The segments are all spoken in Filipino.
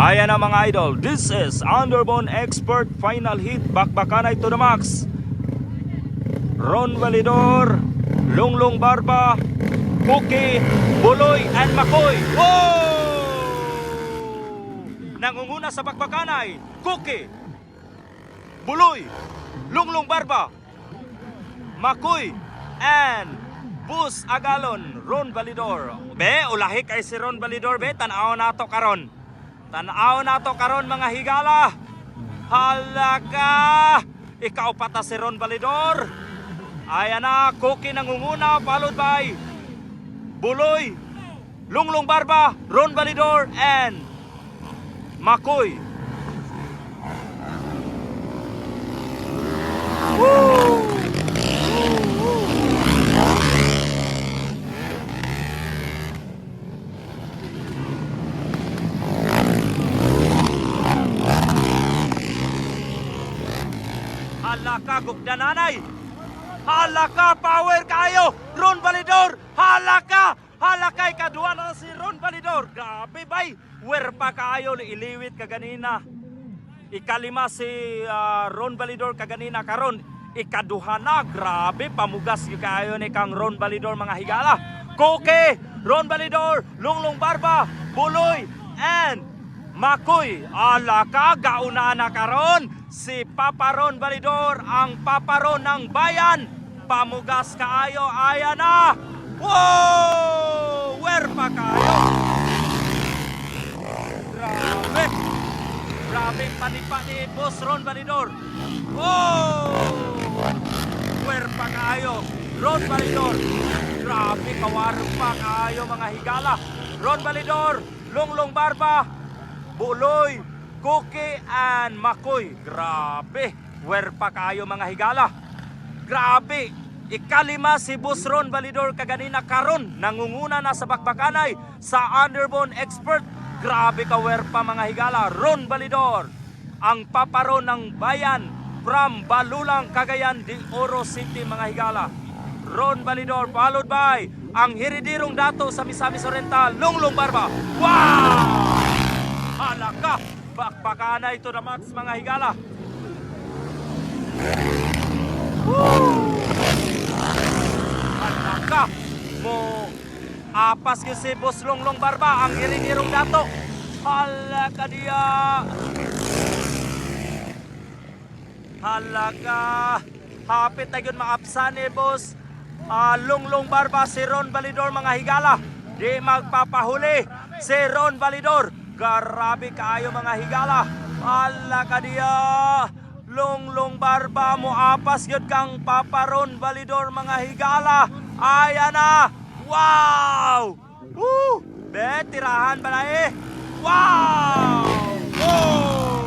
Ayan na mga idol, this is Underbone Expert Final Hit, Bakbakanay to the max. Ron Validor, Lunglong Barba, Cookie, Buloy, and Makoy. Whoa! Nangunguna sa Bakbakanay, Cookie, Buloy, Lunglong Barba, Makoy, and Bus Agalon, Ron Validor. Be, ulahi kay si Ron Validor, be, tanaw na to karon. Tanaw na to karon mga higala. Halaka! Ikaw pata si Ron Validor. Ayan na, Cookie nangunguna, followed by Buloy, Lunglong Barba, Ron Validor, and Makoy. Woo! Halaka, gugdananay. Halaka, power kayo. Ron Validor, halaka. Halakay kaduwa na si Ron Validor. Grabe bay. Wer pa kayo iliwit kaganina. Ikalima si Ron Validor kaganina karon. Ikaduha na. Grabe, pamugas kayo ni kang Ron Validor mga higala. Cookie, Ron Validor, Lunglong Barba, Buloy, and Makoy. Alaka, gauna na karon si Papa Ron Validor, ang Papa Ron ng bayan. Pamugas kaayo, ayan na. Wow! Where pa kayo? Grabe. Grabe panipa ni Boss Ron Validor. Wow! Where pa kayo? Ron Validor. Grabe, kawarong pa kayo mga higala. Ron Validor, Lunglong Barba, Buloy, Cookie, and Makoy. Grabe, where pa kayo mga higala. Grabe, ikalima si Boss Ron Validor kaganina karon. Nangunguna na sa Bakbakanay sa Underbone Expert. Grabe ka where pa mga higala. Ron Validor, ang paparon ng bayan from Balulang, Cagayan de Oro City mga higala. Ron Validor, followed by ang hiridirong dato sa Misamis Oriental, Lunglong Barba. Wow! Halaka! Bakbakanay to the max mga higala. Woo! Halaka! Mo apas yung si Boss Lunglong Barba, ang hiring-hirong dato. Halaka dia! Halaka! Hapit na yun maapsan ni Boss Lunglong Barba si Ron Validor mga higala. Di magpapahuli si Ron Validor. Grabe kaayo mga higala. Halaka dia. Lunglong Barba mo apas yun kang Papa Ron Validor mga higala. Ayan na. Wow! Woo! Be, tirahan ba na eh? Wow! Oh!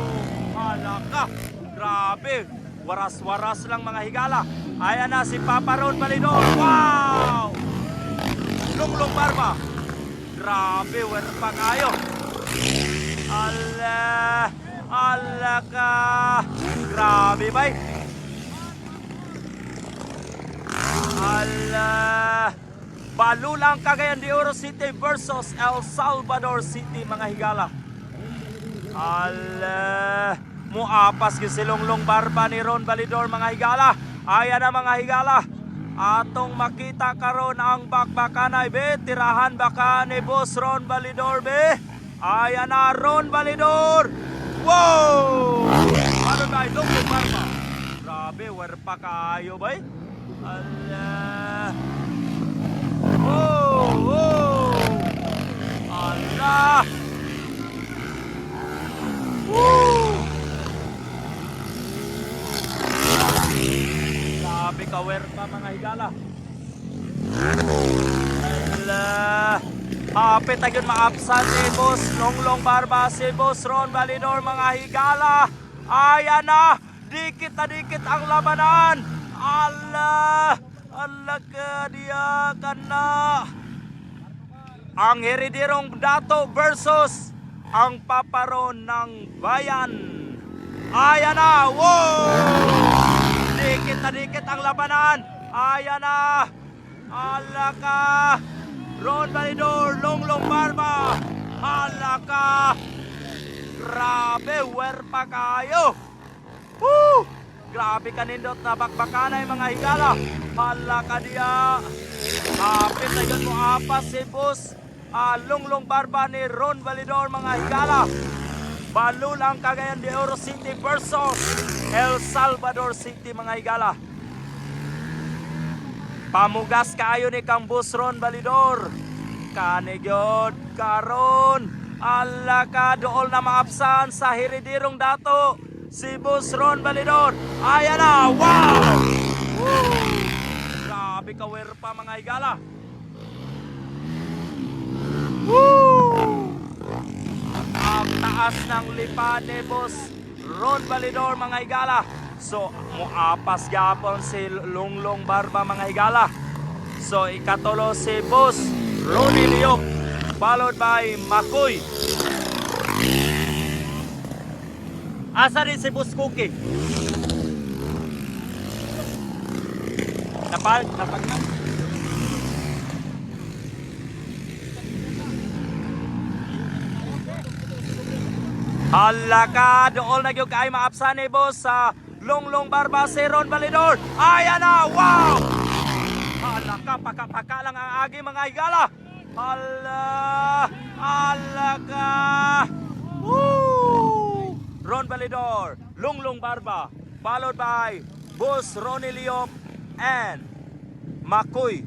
Halaka. Grabe. Waras-waras lang mga higala. Ayan na si Papa Ron Validor. Wow! Lunglong Barba. Grabe, wer pa kayo. Allah! Allah ka! Grabe ba? Allah! Balulang, Cagayan de Oro City versus El Salvador City mga higala. Allah! Muapas yung si Lunglong Barba ni Ron Validor mga higala. Ayan na mga higala. Atong makita karon ang Bakbakanay be. Tirahan baka ni Boss Ron Validor be. Ayan na Ron Validor. Wow! Ano ba yung Lunglong Barba? Grabe, where pa kayo ba? Allah! Oh! Oh! Allah! Woo! Grabe ka, where pa mga higala. Allah! Hapit na yun maapsan si Boss Lunglong Barba, si Boss Ron Validor mga higala. Ayan na, dikit na dikit ang labanan. Allah! Allah ka diya ka na. Ang heridirong dato versus ang paparon ng bayan. Ayan na, wow! Dikit na dikit ang labanan. Ayan na. Allah ka. Ron Validor, Lunglong Barba. Halaka! Grabe, werpa kayo. Woo! Grabe kanindot na bakbakanay mga higala. Hala ka diya. Kapit na yun mo apas si boss. Lunglong barba ni Ron Validor mga higala. Balul ang Cagayan de Oro City versus El Salvador City mga higala. Pamugas kayo ni kang boss Ron Validor. Kanigyod karon. Ala ka dool na maapsan sa hiridirong dato. Si boss Ron Validor. Ayan na. Wow! Woo! Grabe ka werpa mga higala. Woo! Ang taas ng lipa ni boss Ron Validor mga higala. So, muapas gyapon si Lunglong Barba mga higala. So, ikatulo si boss Ronnie Liop, followed by Makoy. Asa rin si boss Cookie? Napag na. Hala ka, dool na gyud kay maapsan ni boss sa Lunglong Barba si Ron Validor. Ayan na, wow! Hala ka, paka lang ang agi mga higala. Hala ka. Woo! Ron Validor, Lunglong Barba, followed by boss Ronnie Liop and Makoy.